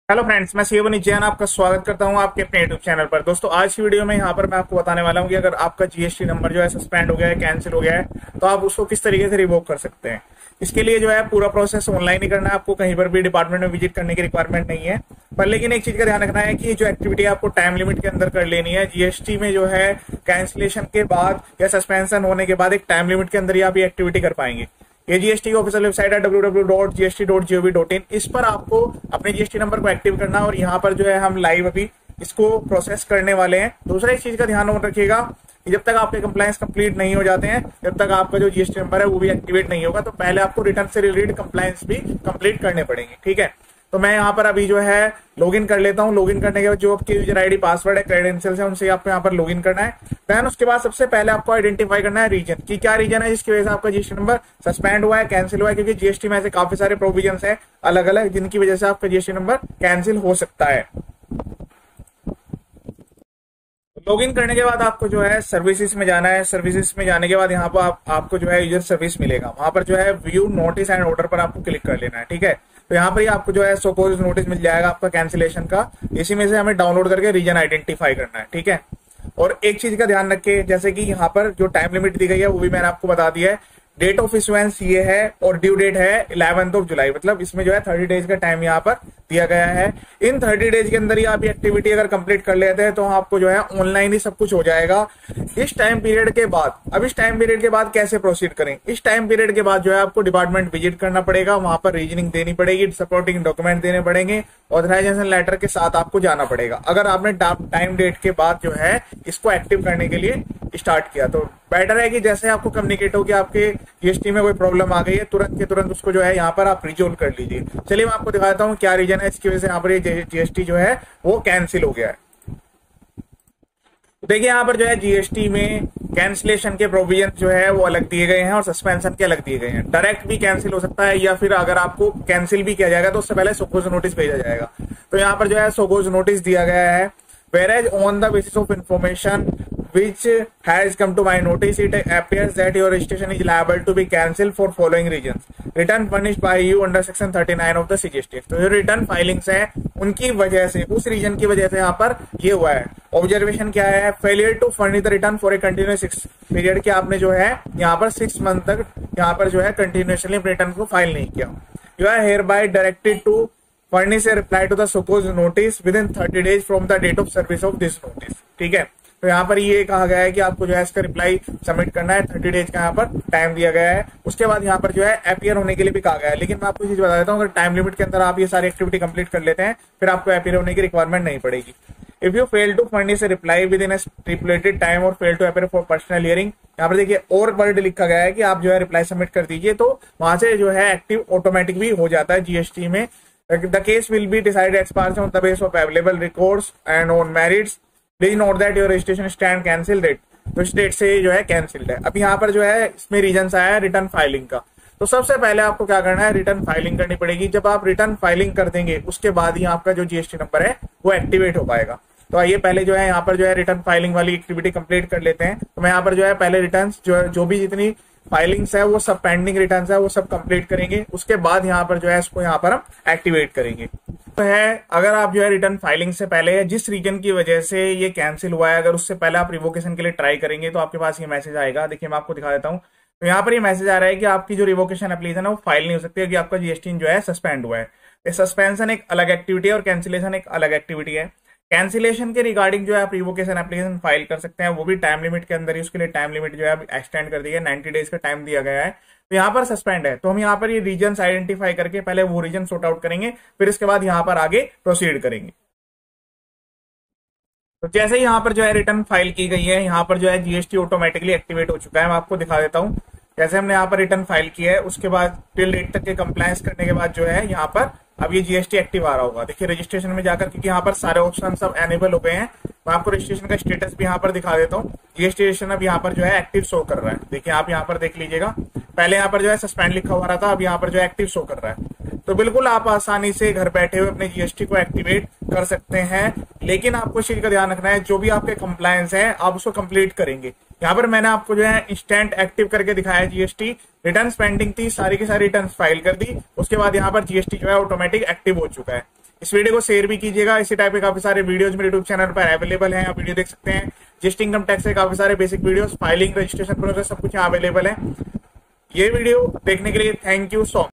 Hello friends, मैं CA Jain आपका स्वागत करता हूं आपके अपने यूट्यूब चैनल पर। दोस्तों, आज की वीडियो में यहाँ पर मैं आपको बताने वाला हूं कि अगर आपका जीएसटी नंबर जो है सस्पेंड हो गया है, कैंसिल हो गया है, तो आप उसको किस तरीके से रिवोक कर सकते हैं। इसके लिए जो है पूरा प्रोसेस ऑनलाइन ही करना है, आपको कहीं पर भी डिपार्टमेंट में विजिट करने की रिक्वायरमेंट नहीं है। पर लेकिन एक चीज का ध्यान रखना है कि जो एक्टिविटी आपको टाइम लिमिट के अंदर कर लेनी है। जीएसटी में जो है कैंसिलेशन के बाद या सस्पेंशन होने के बाद एक टाइम लिमिट के अंदर ही आप ये एक्टिविटी कर पाएंगे। ये जीएसटी की ऑफिशियल वेबसाइट है www.gst.gov.in। इस पर आपको अपने जीएसटी नंबर को एक्टिव करना और यहाँ पर जो है हम लाइव अभी इसको प्रोसेस करने वाले हैं। दूसरा एक चीज का ध्यान रखिएगा कि जब तक आपके कंप्लायंस कंप्लीट नहीं हो जाते हैं, जब तक आपका जो जीएसटी नंबर है वो भी एक्टिवेट नहीं होगा, तो पहले आपको रिटर्न से रिलेटेड कंप्लायंस भी कंप्लीट करने पड़ेंगे। ठीक है, तो मैं यहाँ पर अभी जो है लॉगिन कर लेता हूँ। लॉगिन करने के बाद जो आपके यूजर आईडी, पासवर्ड है, क्रेडेंशियल्स है, उनसे आपको यहाँ पर लॉगिन करना है। देन उसके बाद सबसे पहले आपको आइडेंटिफाई करना है रीजन कि क्या रीजन है जिसकी वजह से आपका जीएसटी नंबर सस्पेंड हुआ है, कैंसिल हुआ है। क्योंकि जीएसटी में ऐसे काफी सारे प्रोविजंस है अलग अलग जिनकी वजह से आपका जीएसटी नंबर कैंसिल हो सकता है। लॉगिन करने के बाद आपको जो है सर्विसेज में जाना है। सर्विसेज में जाने के बाद यहाँ पर आपको जो है यूजर सर्विस मिलेगा। वहां पर जो है व्यू नोटिस एंड ऑर्डर पर आपको क्लिक कर लेना है। ठीक है, तो यहाँ पर ही आपको जो है सपोज नोटिस मिल जाएगा आपका कैंसिलेशन का। इसी में से हमें डाउनलोड करके रीजन आइडेंटिफाई करना है। ठीक है, और एक चीज का ध्यान रखिए, जैसे कि यहाँ पर जो टाइम लिमिट दी गई है वो भी मैंने आपको बता दिया है। डेट ऑफ इशुएंस ये है और ड्यू डेट है 11 जुलाई, मतलब इसमें जो है 30 डेज का टाइम यहाँ पर दिया गया है। इन 30 डेज के अंदर ही आप ये एक्टिविटी अगर कंप्लीट कर लेते हैं तो आपको जो है ऑनलाइन ही सब कुछ हो जाएगा। इस टाइम पीरियड के बाद, अब इस टाइम पीरियड के बाद कैसे प्रोसीड करें? इस टाइम पीरियड के बाद जो है आपको डिपार्टमेंट विजिट करना पड़ेगा, वहां पर रीजनिंग देनी पड़ेगी, सपोर्टिंग डॉक्यूमेंट देने पड़ेंगे, ऑथराइजेशन लेटर के साथ आपको जाना पड़ेगा। अगर आपने टाइम डेट के बाद जो है इसको एक्टिव करने के लिए स्टार्ट किया तो बेटर है कि जैसे आपको कम्युनिकेट हो कि आपके जीएसटी में कोई प्रॉब्लम आ गई है, तुरंत के तुरंत उसको जो है यहाँ पर आप रिजोल्व कर लीजिए। चलिए मैं आपको दिखाता हूँ क्या रीजन है इसकी वजह से यहाँ पर ये जीएसटी जो है वो कैंसिल हो गया है। देखिए यहाँ पर जो है जीएसटी में कैंसिलेशन के प्रोविजन जो है वो अलग दिए गए हैं और सस्पेंशन के अलग दिए गए हैं। डायरेक्ट भी कैंसिल हो सकता है या फिर अगर आपको कैंसिल भी किया जाएगा तो उससे पहले सोकोज नोटिस भेजा जाएगा। तो यहाँ पर जो है सोकोज नोटिस दिया गया है। Whereas on the basis of information which has come to my notice, it appears that your registration is liable to be cancelled for following reasons. Return furnished by you under section 39 of the CGST। तो जो return filings है उनकी वजह से, उस reason की वजह से यहाँ पर ये हुआ है। ऑब्जर्वेशन क्या है? Failure to furnish the return for a continuous 6 period कि आपने जो है यहाँ पर 6 मंथ तक यहाँ पर जो है कंटिन्यूसली रिटर्न को फाइल नहीं किया। You are hereby directed to furnish a reply to the supposed notice within 30 days from the date of service of this notice। ठीक है, तो यहाँ पर ये कहा गया है कि आपको जो है इसका रिप्लाई सबमिट करना है। 30 डेज का यहाँ पर टाइम दिया गया है। उसके बाद यहाँ पर जो है अपीयर होने के लिए भी कहा गया है। लेकिन मैं आपको चीज बता देता हूँ, अगर टाइम लिमिट के अंदर आप ये सारी एक्टिविटी कंप्लीट कर लेते हैं फिर आपको अपीयर होने की रिक्वायरमेंट नहीं पड़ेगी। If you fail to furnish a reply within a stipulated time और fail to appear for personal hearing, यहाँ पर देखिए और वर्ड लिखा गया है कि आप जो है रिप्लाई सबमिट कर दीजिए तो वहां से जो है एक्टिव ऑटोमेटिक भी हो जाता है जीएसटी में। The case will be decided as per on the basis of available records and on merits। Please note that your registration stand cancel date, तो इस डेट से जो है कैंसिल्ड है। अब यहाँ पर जो है इसमें रीजन आया है रिटर्न फाइलिंग का। तो सबसे पहले आपको क्या करना है, रिटर्न फाइलिंग करनी पड़ेगी। जब आप रिटर्न फाइलिंग कर देंगे उसके बाद ही आपका जो जीएसटी नंबर है वो एक्टिवेट हो पाएगा। तो आइए पहले जो है यहाँ पर जो है रिटर्न फाइलिंग वाली एक्टिविटी कंप्लीट कर लेते हैं। तो मैं यहाँ पर जो है पहले रिटर्न जो भी जितनी फाइलिंग्स है वो सब पेंडिंग रिटर्न्स है वो सब कंप्लीट करेंगे। उसके बाद यहाँ पर जो है इसको यहाँ पर हम एक्टिवेट करेंगे। तो है अगर आप जो है रिटर्न फाइलिंग से पहले जिस रीजन की वजह से ये कैंसिल हुआ है, अगर उससे पहले आप रिवोकेशन के लिए ट्राई करेंगे तो आपके पास ये मैसेज आएगा। देखिए मैं आपको दिखा देता हूँ। तो यहाँ पर ये मैसेज आ रहा है कि आपकी जो रिवोकेशन एप्लीकेशन है वो फाइल नहीं हो सकती क्योंकि आपका जीएसटी जो है सस्पेंड हुआ है। सस्पेंशन एक अलग एक्टिविटी है और कैंसिलेशन एक अलग एक्टिविटी है। कैंसिलेशन के रिगार्डिंग जो है आप रिवोकेशन एप्लीकेशन फाइल कर सकते हैं, वो भी टाइम लिमिट के अंदर ही। उसके लिए टाइम लिमिट जो है एक्सटेंड कर दी है, 90 डेज का टाइम दिया गया है। तो यहाँ पर सस्पेंड है तो हम यहाँ पर ये रीजन आइडेंटिफाई करके पहले वो रीजन सॉर्ट आउट करेंगे, फिर इसके बाद यहाँ पर आगे प्रोसीड करेंगे। तो जैसे ही यहाँ पर जो है रिटर्न फाइल की गई है, यहाँ पर जो है जीएसटी ऑटोमेटिकली एक्टिवेट हो चुका है। मैं आपको दिखा देता हूँ। जैसे हमने यहाँ पर रिटर्न फाइल किया है उसके बाद टिल डेट तक के कंप्लायंस करने के बाद जो है यहाँ पर अब ये जीएसटी एक्टिव आ रहा होगा। देखिए रजिस्ट्रेशन में जाकर, क्योंकि यहाँ पर सारे ऑप्शन सब एनेबल हो गए हैं, मैं आपको रजिस्ट्रेशन का स्टेटस भी यहाँ पर दिखा देता हूँ। जीएसटी रजिस्ट्रेशन अब यहाँ पर जो है एक्टिव शो कर रहा है। देखिए आप यहाँ पर देख लीजिएगा, पहले यहाँ पर जो है सस्पेंड लिखा हुआ रहा था, अब यहाँ पर जो है एक्टिव शो कर रहा है। तो बिल्कुल आप आसानी से घर बैठे हुए अपने जीएसटी को एक्टिवेट कर सकते हैं। लेकिन आपको इस चीज का ध्यान रखना है, जो भी आपके कंप्लायंस है आप उसको कंप्लीट करेंगे। यहाँ पर मैंने आपको जो है इंस्टेंट एक्टिव करके दिखाया है जीएसटी। रिटर्न पेंडिंग थी, सारी की सारी रिटर्न फाइल कर दी, उसके बाद यहाँ पर जीएसटी जो है ऑटोमेटिक एक्टिव हो चुका है। इस वीडियो को शेयर भी कीजिएगा। इसी टाइप के काफी सारे वीडियोज मेरे यूट्यूब चैनल पर अवेलेबल हैं, आप वीडियो देख सकते हैं। जिस्ट इनकम टैक्स से काफी सारे basic videos, filing, registration process सब कुछ यहाँ अवेलेबल है। ये वीडियो देखने के लिए थैंक यू सो मच।